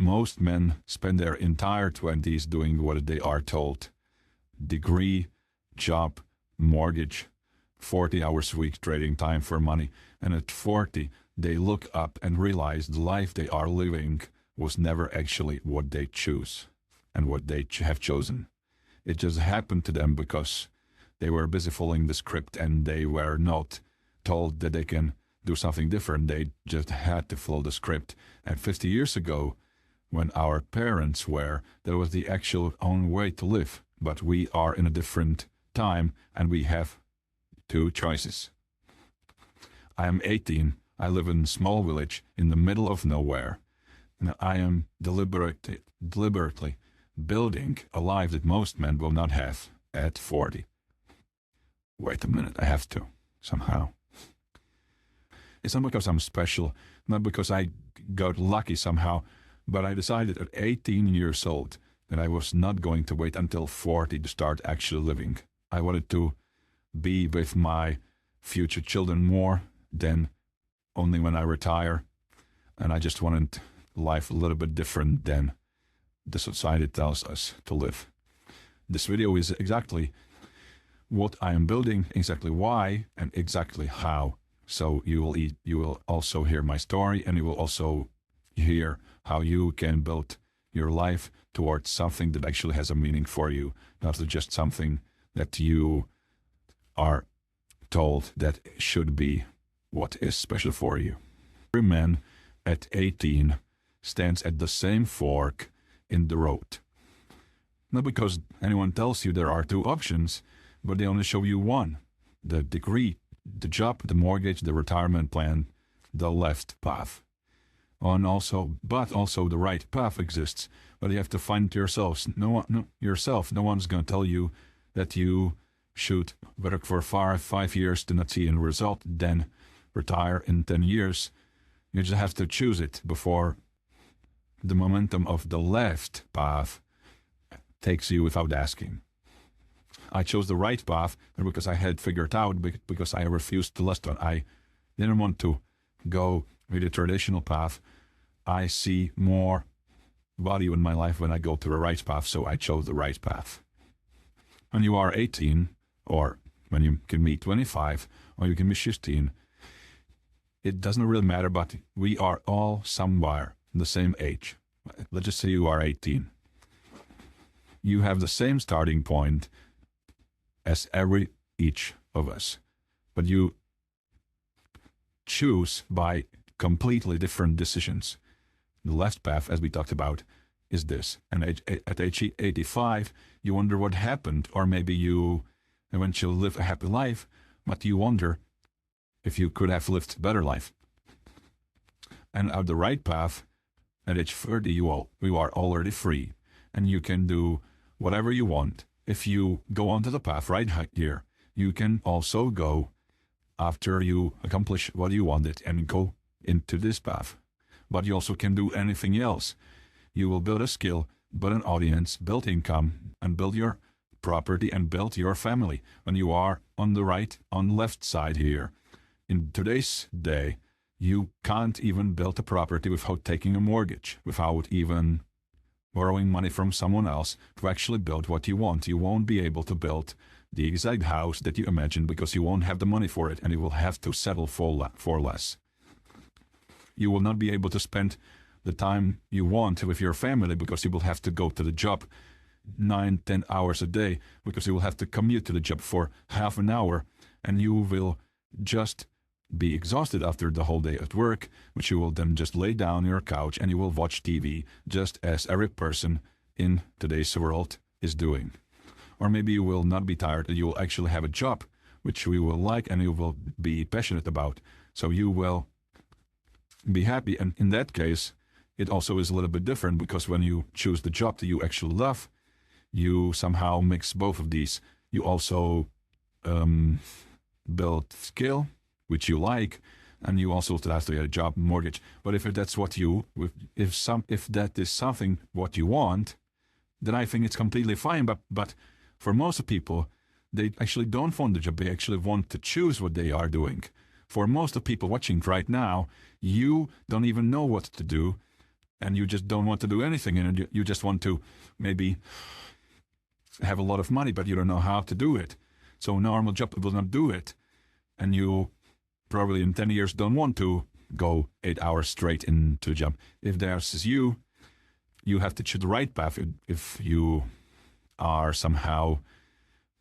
most men spend their entire 20s doing what they are told. Degree, job, mortgage, 40 hours a week trading time for money, and at 40, they look up and realize the life they are living was never actually what they choose and what they have chosen. It just happened to them because they were busy following the script and they were not told that they can do something different. They just had to follow the script. And 50 years ago, when our parents were, there was the actual own way to live. But we are in a different time and we have two choices. I am 18. I live in a small village in the middle of nowhere. And I am deliberately building a life that most men will not have at 40. Wait a minute, I have to, somehow. It's not because I'm special, not because I got lucky somehow, but I decided at 18 years old that I was not going to wait until 40 to start actually living. I wanted to be with my future children more than only when I retire, and I just wanted life a little bit different than the society tells us to live. This video is exactly what I am building, exactly why, and exactly how. So you will also hear my story, and you will also hear how you can build your life towards something that actually has a meaning for you, not just something that you are told that should be what is special for you. Every man at 18 stands at the same fork in the road. Not because anyone tells you there are two options, but they only show you one: the degree, the job, the mortgage, the retirement plan, the left path. But also the right path exists, but you have to find it yourselves. No one's going to tell you that you should work for 5 years to not see a result, then retire in 10 years. You just have to choose it before the momentum of the left path takes you without asking. I chose the right path because I had figured out, because I refused to listen. I didn't want to go with the traditional path. I see more value in my life when I go to the right path, so I chose the right path. When you are 18, or when you can be 25, or you can be 15, it doesn't really matter, but we are all somewhere the same age. Let's just say you are 18. You have the same starting point as each of us, but you choose by completely different decisions. The left path, as we talked about, is this. And at age 85, you wonder what happened, or maybe you eventually live a happy life, but you wonder if you could have lived a better life. And at the right path, at age 30, you are already free, and you can do whatever you want. If you go onto the path right here, you can also go after you accomplish what you wanted and go into this path. But you also can do anything else. You will build a skill, build an audience, build income, and build your property and build your family when you are on the left side here. In today's day, you can't even build a property without taking a mortgage, without even borrowing money from someone else to actually build what you want. You won't be able to build the exact house that you imagine because you won't have the money for it, and you will have to settle for less. You will not be able to spend the time you want with your family because you will have to go to the job 9-10 hours a day, because you will have to commute to the job for half an hour, and you will just be exhausted after the whole day at work, which you will then just lay down on your couch and you will watch TV, just as every person in today's world is doing. Or maybe you will not be tired and you will actually have a job which you will like and you will be passionate about. So you will be happy. And in that case, it also is a little bit different, because when you choose the job that you actually love, you somehow mix both of these. You also build skill, which you like, and you also still have to get a job, mortgage. But if that's what if that is something what you want, then I think it's completely fine. But for most people, they actually don't want the job. They actually want to choose what they are doing. For most of people watching right now, you don't even know what to do. and you just don't want to do anything, and you just want to maybe have a lot of money, but you don't know how to do it. So a normal job will not do it. And you probably in 10 years don't want to go 8 hours straight into a job. If there's you have to choose the right path. If you are somehow,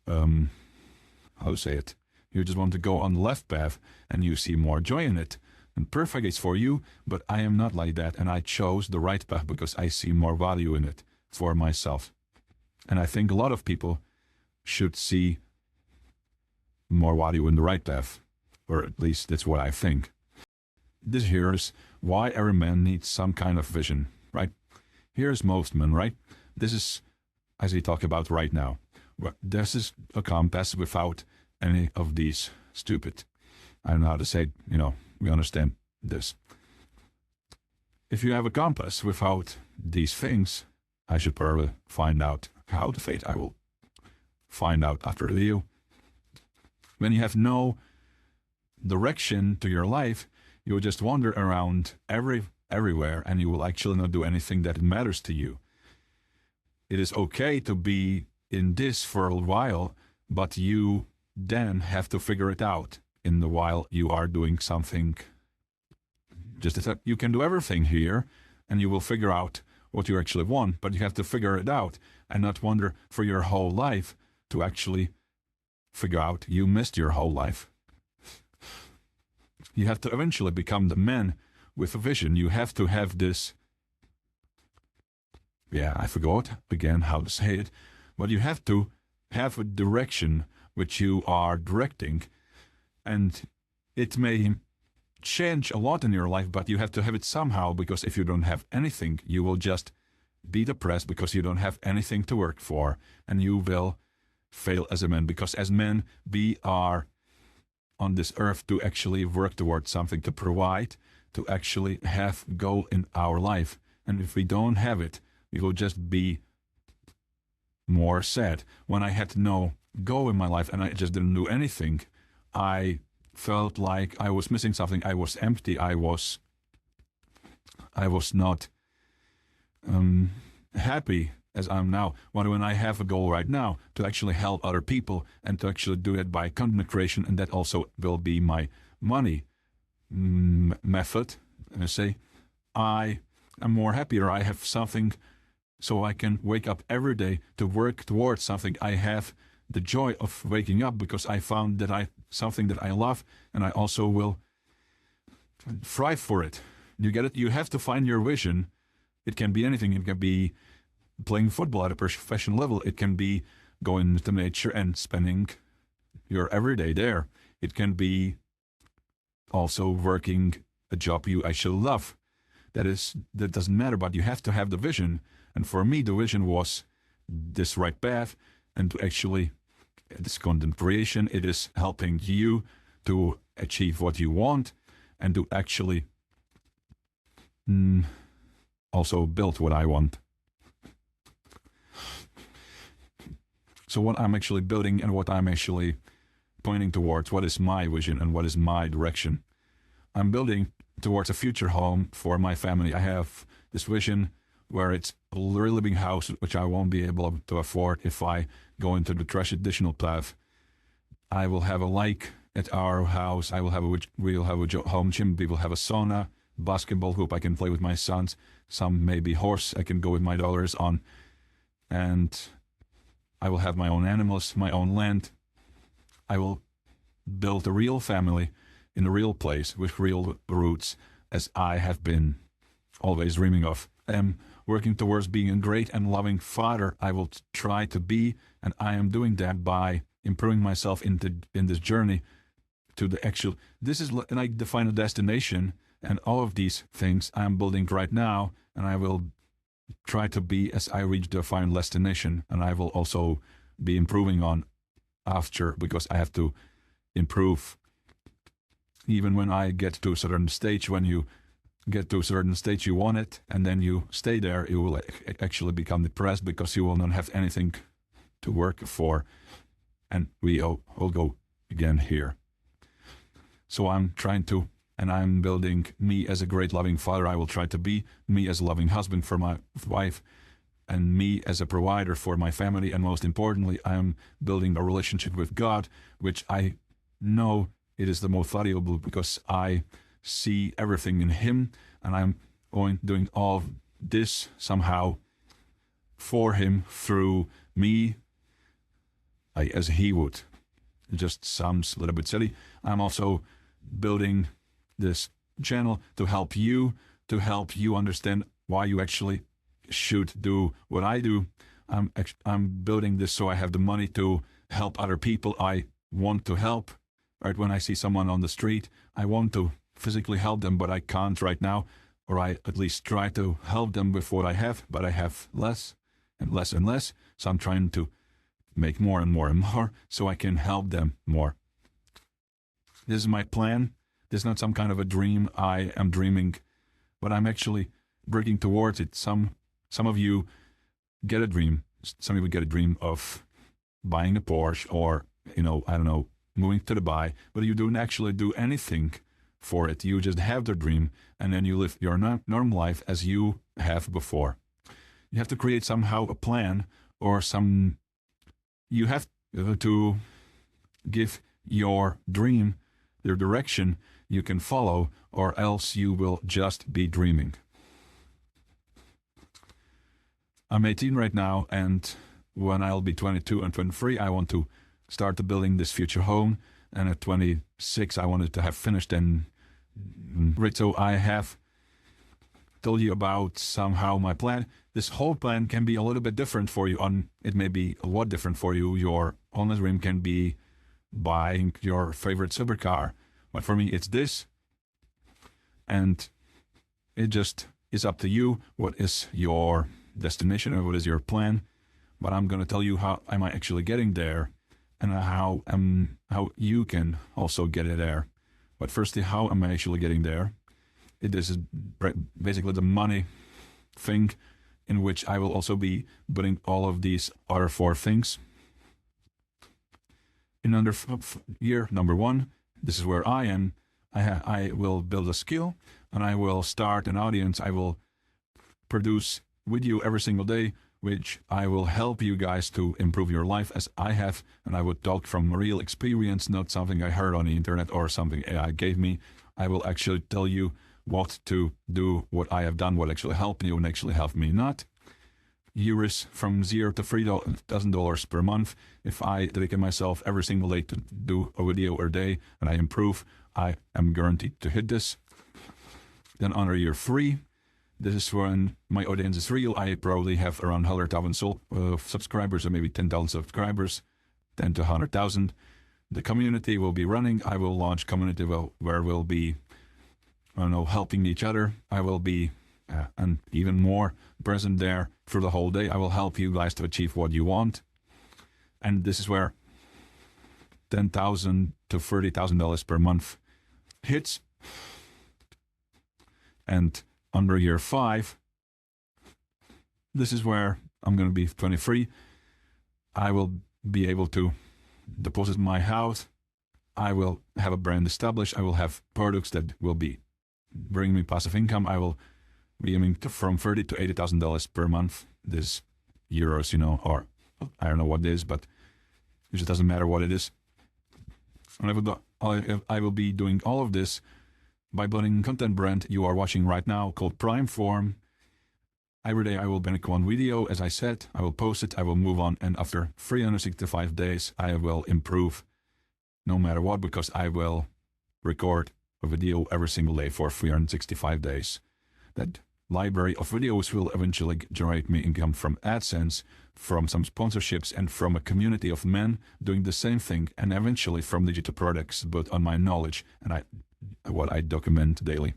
how to say it, you just want to go on the left path and you see more joy in it, and perfect is for you, but I am not like that, and I chose the right path because I see more value in it for myself. And I think a lot of people should see more value in the right path, or at least that's what I think. This here is why every man needs some kind of vision, right? Here's most men, right? This is, as we talk about right now, this is a compass without any of these stupid, I don't know how to say it, we understand this. If you have a compass without these things, I should probably find out how to fade. I will find out after the video. When you have no direction to your life, you will just wander around everywhere, and you will actually not do anything that matters to you. It is okay to be in this for a while, but you then have to figure it out in the while you are doing something. Just that you can do everything here, and you will figure out what you actually want, but you have to figure it out and not wonder for your whole life to actually figure out you missed your whole life. You have to eventually become the man with a vision. You have to have this, I forgot again how to say it, but you have to have a direction which you are directing, and it may change a lot in your life, but you have to have it somehow, because if you don't have anything, you will just be depressed because you don't have anything to work for, and you will fail as a man, because as men, we are on this earth to actually work towards something, to provide, to actually have goal in our life. And if we don't have it, we will just be more sad. When I had no goal in my life and I just didn't do anything, I felt like I was missing something. I was empty. I was not happy as I'm now. When I have a goal right now to actually help other people and to actually do it by content creation, and that also will be my money method, I say, I am more happier. I have something, so I can wake up every day to work towards something. I have the joy of waking up because I found that something that I love, and I also will thrive for it. You get it? You have to find your vision. It can be anything. It can be playing football at a professional level. It can be going to nature and spending your everyday there. It can be also working a job you actually love. That doesn't matter, but you have to have the vision. And for me, the vision was this right path, and to actually, this content creation, it is helping you to achieve what you want and to actually also build what I want. So what I'm actually building and what I'm actually pointing towards, what is my vision and what is my direction? I'm building towards a future home for my family. I have this vision where it's a really big house, which I won't be able to afford if I go into the traditional path. I will have a lake at our house. We'll have a home gym. We will have a sauna, basketball hoop. I can play with my sons. Some maybe horse I can go with my daughters on. And I will have my own animals, my own land. I will build a real family in a real place with real roots, as I have been always dreaming of. I am working towards being a great and loving father. I will try to be, and I am doing that by improving myself in this journey to the actual. This is like the final destination, and all of these things I am building right now, and I will try to be as I reach the final destination, and I will also be improving on after, because I have to improve. Even when I get to a certain stage, when you get to a certain stage you want it, and then you stay there, you will actually become depressed because you will not have anything to work for. And we will go again here. So I'm trying to and I'm building me as a great loving father. I will try to be me as a loving husband for my wife, and me as a provider for my family. And most importantly, I am building a relationship with God, which I know it is the most valuable because I see everything in Him, and I'm doing all this somehow for Him through me, as He would. It just sounds a little bit silly. I'm also building this channel to help you understand why you actually should do what I do. I'm building this so I have the money to help other people I want to help. Right, when I see someone on the street, I want to physically help them, but I can't right now, or I at least try to help them with what I have, but I have less and less and less. So I'm trying to make more and more and more so I can help them more. This is my plan. This is not some kind of a dream I am dreaming, but I'm actually working towards it. Some of you get a dream. Some of you get a dream of buying a Porsche or, I don't know, moving to Dubai, but you don't actually do anything for it. You just have the dream, and then you live your normal life as you have before. You have to create somehow a plan, or you have to give your dream the direction you can follow, or else you will just be dreaming. I'm 18 right now, and when I'll be 22 and 23, I want to start building this future home. And at 26, I wanted to have finished and so I have told you about somehow my plan. This whole plan can be a little bit different for you. It may be a lot different for you. Your only dream can be buying your favorite supercar. But for me, it's this. And it just is up to you. What is your destination or what is your plan? But I'm going to tell you how am I actually getting there, and how you can also get it there. But firstly, how am I actually getting there? It is basically the money thing, in which I will also be putting all of these other 4 things. In under year number 1, this is where I am. I will build a skill, and I will start an audience. I will produce video every single day, which I will help you guys to improve your life as I have. And I would talk from real experience, not something I heard on the internet or something AI gave me. I will actually tell you what to do, what I have done, what actually helped you and actually helped me not. Euros from $0 to $3,000 per month. If I dedicate myself every single day to do a video a day and I improve, I am guaranteed to hit this. Then under year 3, this is when my audience is real. I probably have around 100,000 subscribers, or maybe 10,000 subscribers, 10 to 100,000. The community will be running. I will launch community where we'll be, helping each other. I will be and even more present there through the whole day. I will help you guys to achieve what you want. And this is where $10,000 to $30,000 per month hits. And under year 5, this is where I'm going to be 23. I will be able to deposit my house. I will have a brand established. I will have products that will be bring me passive income. I will be aiming from $30,000 to $80,000 per month. This euros, or I don't know what it is, but it just doesn't matter what it is. And I will be doing all of this by building content brand you are watching right now called Primeform. Every day I will make one video, as I said. I will post it, I will move on, and after 365 days I will improve no matter what, because I will record a video every single day for 365 days. That library of videos will eventually generate me income from AdSense, from some sponsorships, and from a community of men doing the same thing, and eventually from digital products, but on my knowledge and what I document daily.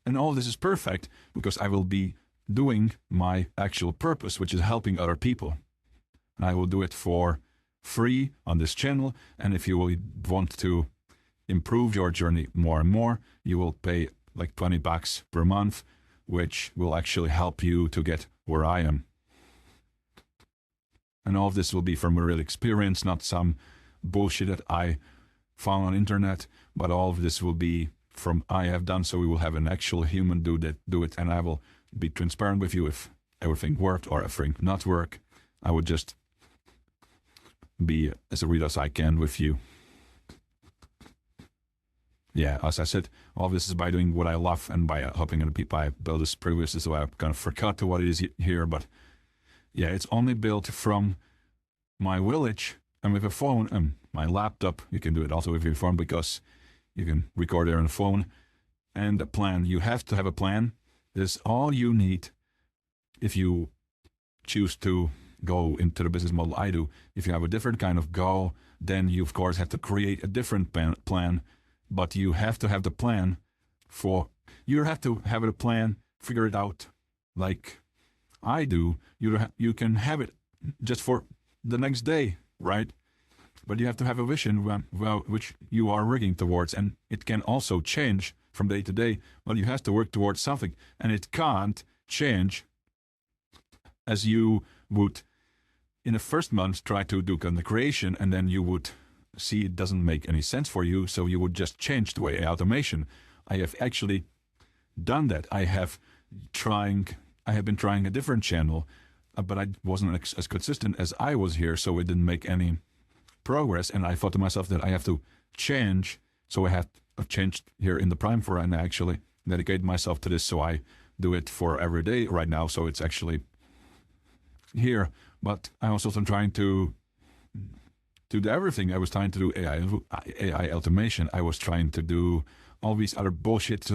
And all this is perfect because I will be doing my actual purpose, which is helping other people. And I will do it for free on this channel. And if you will want to improve your journey more and more, you will pay like $20 per month, which will actually help you to get where I am. And all of this will be from a real experience, not some bullshit that I found on internet, but all of this will be from I have done, so we will have an actual human do it, and I will be transparent with you if everything worked or everything not work. I would just be as real as I can with you. Yeah, as I said, all this is by doing what I love and by helping other people. I built this previously, so I kind of forgot what it is here, but yeah, it's only built from my village and with a phone and my laptop. You can do it also with your phone because you can record there on the phone. And a plan. You have to have a plan. This is all you need if you choose to go into the business model I do. If you have a different kind of goal, then you of course have to create a different plan. But you have to have the plan you have to have a plan, figure it out like I do. You can have it just for the next day, right? But you have to have a vision which you are working towards, and it can also change from day to day. Well, you have to work towards something, and it can't change as you would in the first month try to do content creation, and then you would see it doesn't make any sense for you, so you would just change the way automation. I have actually done that. I have been trying a different channel, but I wasn't as consistent as I was here, so it didn't make any progress. And I thought to myself that I have to change, so I have changed here in the Prime for, and I actually dedicate myself to this, so I do it for every day right now. So it's actually here, but I was also trying to do everything. I was trying to do AI automation. I was trying to do all these other bullshit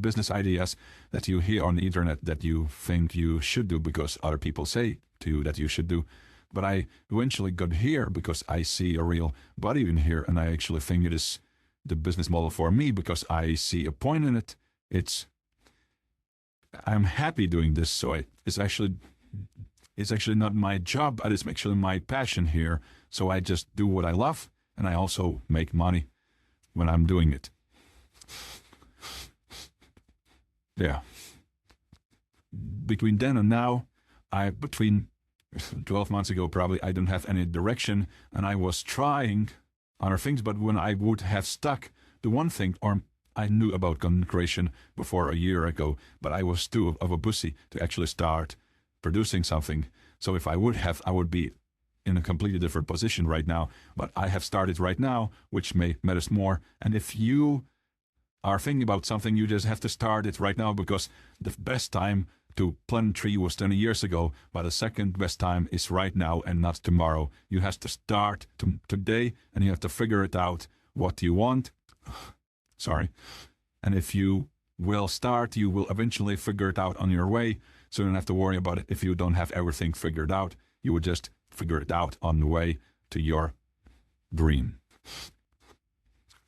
business ideas that you hear on the internet that you think you should do because other people say to you that you should do. But I eventually got here because I see a real body in here, and I actually think it is the business model for me because I see a point in it. I'm happy doing this, so it's actually not my job, but it's actually my passion here. So I just do what I love, and I also make money when I'm doing it. Yeah. Between then and now, between 12 months ago probably, I didn't have any direction, and I was trying other things, but when I would have stuck to one thing, or I knew about content creation before a year ago, but I was too of a pussy to actually start producing something. So if I would be in a completely different position right now, but I have started right now, which matters more. And if you are thinking about something, you just have to start it right now, because the best time to plant a tree was 20 years ago, but the second best time is right now and not tomorrow. You have to start today, and you have to figure it out what you want. Sorry. And if you will start, you will eventually figure it out on your way. So you don't have to worry about it if you don't have everything figured out. You would just figure it out on the way to your dream.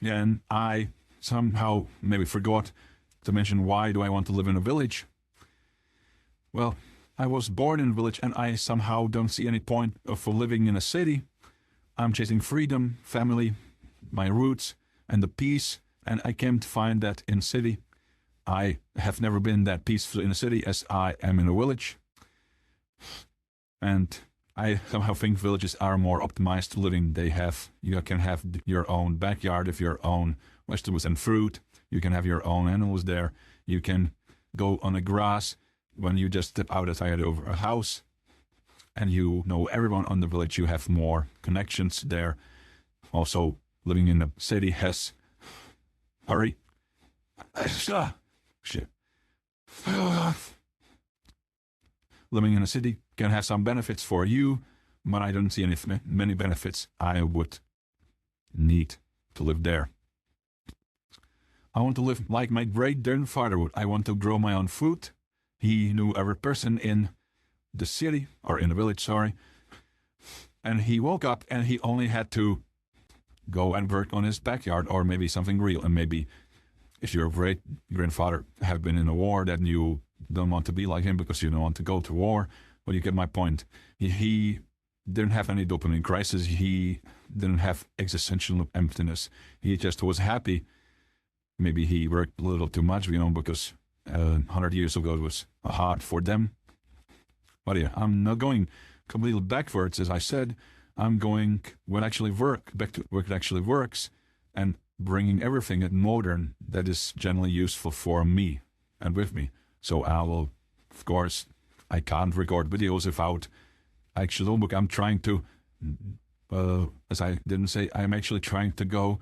And I somehow maybe forgot to mention, why do I want to live in a village? Well, I was born in a village, and I somehow don't see any point of living in a city. I'm chasing freedom, family, my roots, and the peace. And I came to find that in city, I have never been that peaceful in a city as I am in a village. And I somehow think villages are more optimized to living. You can have your own backyard with your own vegetables and fruit. You can have your own animals there. You can go on the grass when you just step outside over a house, and you know everyone on the village. You have more connections there. Also, living in a city has... Hurry. Shit. Living in a city can have some benefits for you, but I don't see many benefits. I would need to live there. I want to live like my great-grandfather would. I want to grow my own food. He knew every person in the city, or in the village, sorry. And he woke up and he only had to go and work on his backyard, or maybe something real. And maybe if your great-grandfather have been in a war, then you don't want to be like him because you don't want to go to war. But you get my point. He didn't have any dopamine crisis. He didn't have existential emptiness. He just was happy. Maybe he worked a little too much, because 100 years ago it was hard for them. But yeah, I'm not going completely backwards, as I said. I'm going back to what actually works. And bringing everything in modern that is generally useful for me and with me. So I will, of course, I can't record videos without actual notebook. I'm trying to, as I didn't say, I'm actually trying to go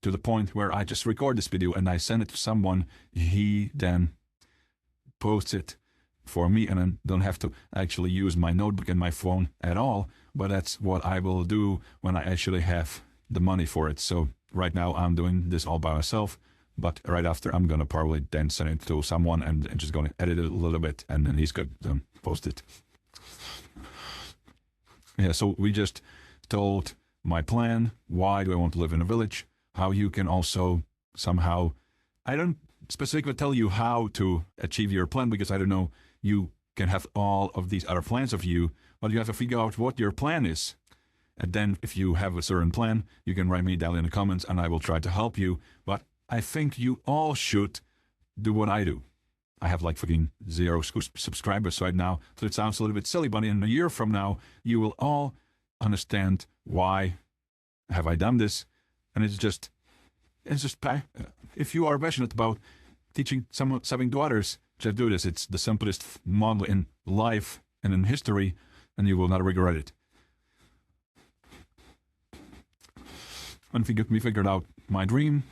to the point where I just record this video and I send it to someone. He then posts it for me, and I don't have to actually use my notebook and my phone at all. But that's what I will do when I actually have the money for it. So right now I'm doing this all by myself, but right after I'm gonna probably then send it to someone and just gonna edit it a little bit, and then he's gonna post it. Yeah, so we just told my plan. Why do I want to live in a village? How you can also somehow, I don't specifically tell you how to achieve your plan, because I don't know, you can have all of these other plans of you, but you have to figure out what your plan is. And then if you have a certain plan, you can write me down in the comments and I will try to help you. But I think you all should do what I do. I have like fucking 0 subscribers right now, so it sounds a little bit silly, but in a year from now, you will all understand why have I done this. And it's just, if you are passionate about teaching something to others, just do this. It's the simplest model in life and in history, and you will not regret it. And we figured out my dream,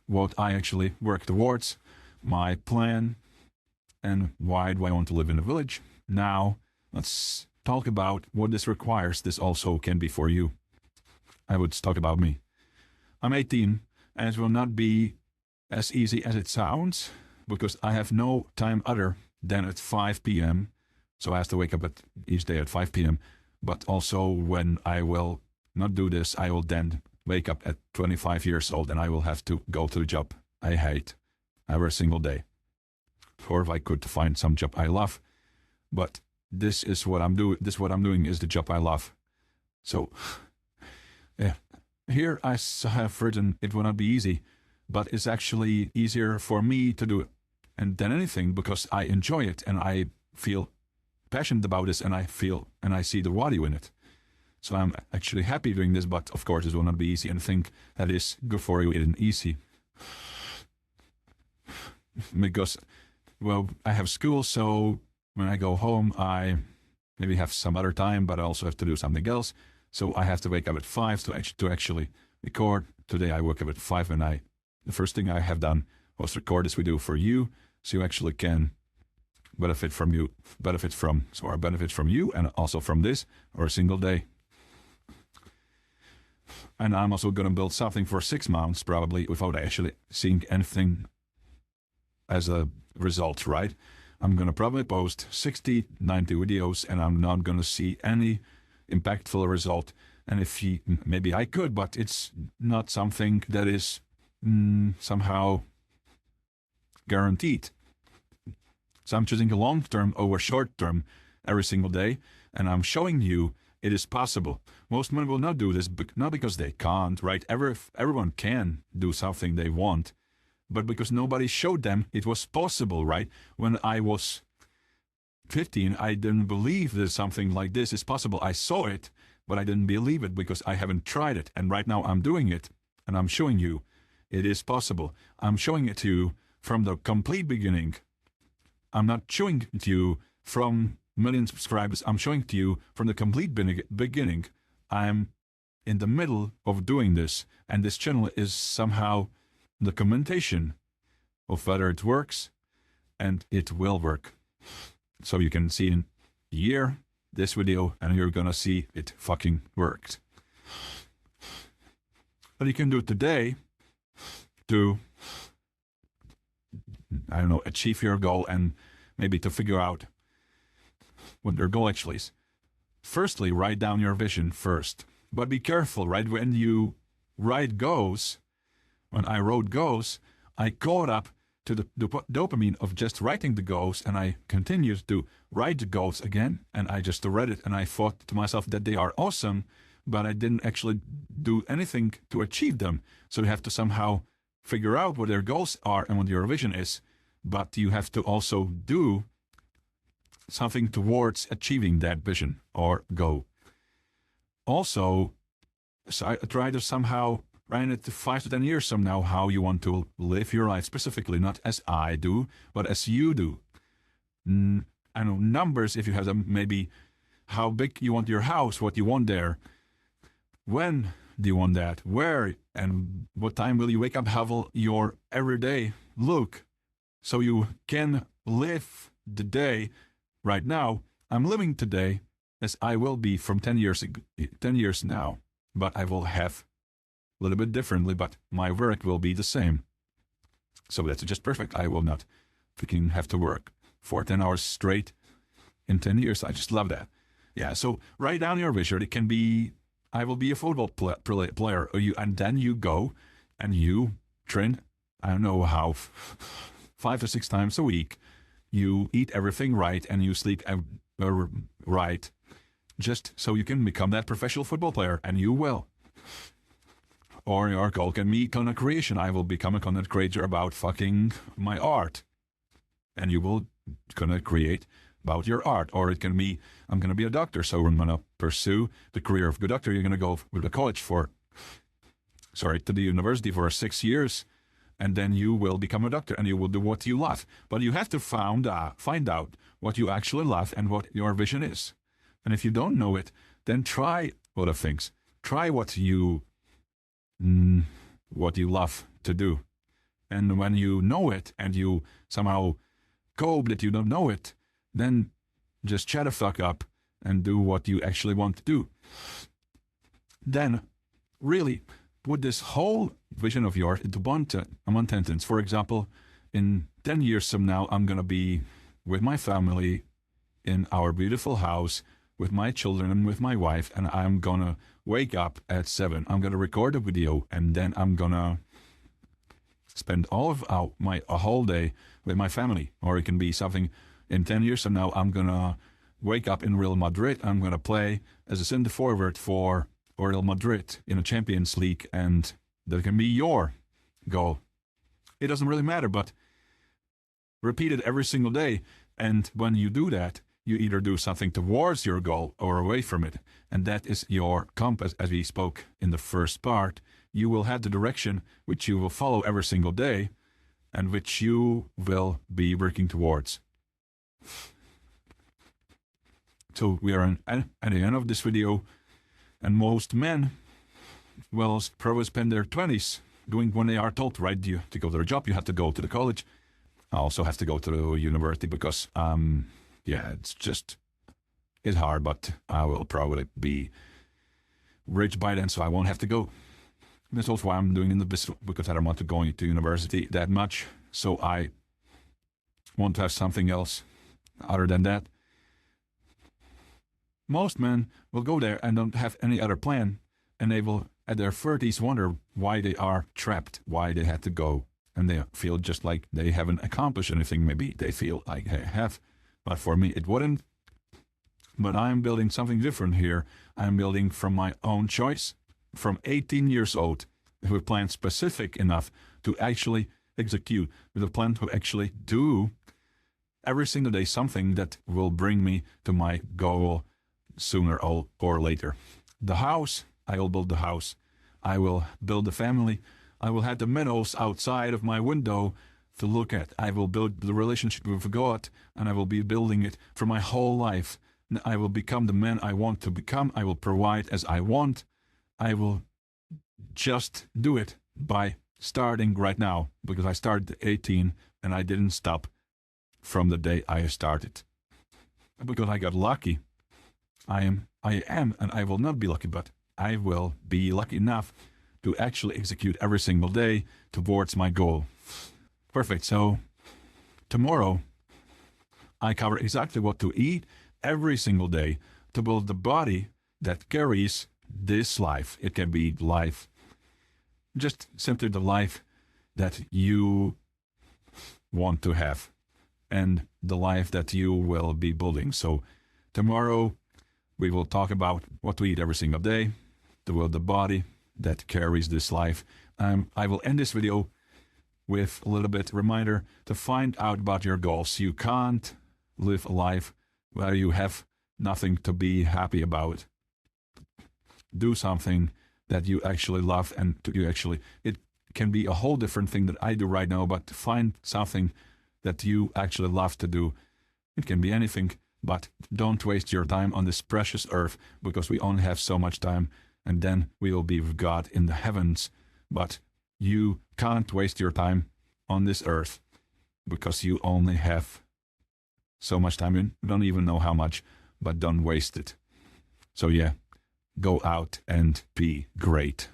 what I actually work towards, my plan, and why do I want to live in a village. Now, let's talk about what this requires. This also can be for you. I would talk about me. I'm 18, and it will not be as easy as it sounds, because I have no time other than at 5 p.m. So I have to wake up each day at 5 p.m. But also when I will not do this, I will then wake up at 25 years old and I will have to go to the job I hate every single day. Or if I could find some job I love. But this is what I'm doing. This what I'm doing is the job I love. So yeah, here I have written it will not be easy, but it's actually easier for me to do it than anything, because I enjoy it and I feel passionate about this, and I see the value in it. So I'm actually happy doing this, but of course it will not be easy, and think that is good for you isn't easy. Because, well, I have school, so when I go home, I maybe have some other time, but I also have to do something else. So I have to wake up at 5 to actually record. Today I woke up at 5, and the first thing I have done was record this video for you, so you actually can benefit from you and also from this, or a single day. And I'm also going to build something for 6 months, probably, without actually seeing anything as a result, right? I'm going to probably post 60, 90 videos, and I'm not going to see any impactful result. And maybe I could, but it's not something that is somehow guaranteed. So I'm choosing a long-term over short-term every single day, and I'm showing you it is possible. Most men will not do this, not because they can't, right? Everyone can do something they want, but because nobody showed them it was possible, right? When I was 15, I didn't believe that something like this is possible. I saw it, but I didn't believe it because I haven't tried it. And right now I'm doing it, and I'm showing you it is possible. I'm showing it to you from the complete beginning. I'm not showing it to you from million subscribers. I'm showing it to you from the complete beginning. I'm in the middle of doing this, and this channel is somehow the commentation of whether it works, and it will work. So you can see in a year this video, and you're gonna see it fucking worked. But you can do it today to, I don't know, achieve your goal, and maybe to figure out what your goal actually is. Firstly, write down your vision first. But be careful, right? When you write goals, when I wrote goals, I caught up to the dopamine of just writing the goals, and I continued to write the goals again, and I just read it, and I thought to myself that they are awesome, but I didn't actually do anything to achieve them. So you have to somehow figure out what their goals are and what your vision is, but you have to also do something towards achieving that vision or goal. Also, so I try to somehow right at 5 to 10 years from now, how you want to live your life specifically, not as I do, but as you do. I know numbers, if you have them, maybe how big you want your house, what you want there, when do you want that, where, and what time will you wake up, how will your everyday look, so you can live the day right now. I'm living today as I will be from 10 years now, but I will have a little bit differently, but my work will be the same. So that's just perfect. I will not freaking have to work for 10 hours straight in 10 years. I just love that. Yeah, so write down your vision. It can be, I will be a football player, and then you go and you train, I don't know how, 5 to 6 times a week. You eat everything right and you sleep right, just so you can become that professional football player, and you will. Or your goal can be content creation. I will become a content creator about fucking my art, and you will gonna create about your art. Or it can be, I'm gonna be a doctor, so I'm gonna pursue the career of a doctor. You're gonna go to the college to the university for 6 years, and then you will become a doctor and you will do what you love. But you have to find out what you actually love and what your vision is. And if you don't know it, then try other things. Try what you love to do. And when you know it and you somehow cope that you don't know it, then just shut the fuck up and do what you actually want to do. Then really put this whole vision of yours into one sentence. For example, in 10 years from now, I'm going to be with my family in our beautiful house, with my children and with my wife, and I'm going to wake up at 7. I'm going to record a video, and then I'm going to spend all of a whole day with my family. Or it can be something, in 10 years from now, I'm going to wake up in Real Madrid. I'm going to play as a center forward for Real Madrid in a Champions League, and that can be your goal. It doesn't really matter, but repeat it every single day. And when you do that, you either do something towards your goal or away from it. And that is your compass, as we spoke in the first part. You will have the direction which you will follow every single day and which you will be working towards. So we are at the end of this video. And most men will probably spend their 20s doing when they are told, right, to go to their job, you have to go to the college. I also have to go to the university because, it's hard, but I will probably be rich by then, so I won't have to go. That's also why I'm doing in the business, because I don't want to go to university that much. So I want to have something else other than that. Most men will go there and don't have any other plan, and they will, at their 30s, wonder why they are trapped, why they had to go, and they feel just like they haven't accomplished anything. Maybe they feel like they have, but for me, it wouldn't. But I'm building something different here. I'm building from my own choice, from 18 years old, with a plan specific enough to actually execute, with a plan to actually do every single day something that will bring me to my goal sooner or later. The house, I will build the house. I will build the family. I will have the meadows outside of my window to look at. I will build the relationship with God, and I will be building it for my whole life. I will become the man I want to become. I will provide as I want. I will just do it by starting right now, because I started at 18 and I didn't stop from the day I started. Because I got lucky. I am, and I will not be lucky, but I will be lucky enough to actually execute every single day towards my goal. Perfect. So tomorrow, I cover exactly what to eat every single day to build the body that carries this life. It can be life, just simply the life that you want to have and the life that you will be building. So tomorrow, we will talk about what to eat every single day to build the body that carries this life. I will end this video with a little bit reminder to find out about your goals. You can't live a life where you have nothing to be happy about. Do something that you actually love and you actually, it can be a whole different thing that I do right now, but find something that you actually love to do. It can be anything, but don't waste your time on this precious earth, because we only have so much time, and then we will be with God in the heavens. But you can't waste your time on this earth, because you only have so much time. You don't even know how much, but don't waste it. So yeah, go out and be great.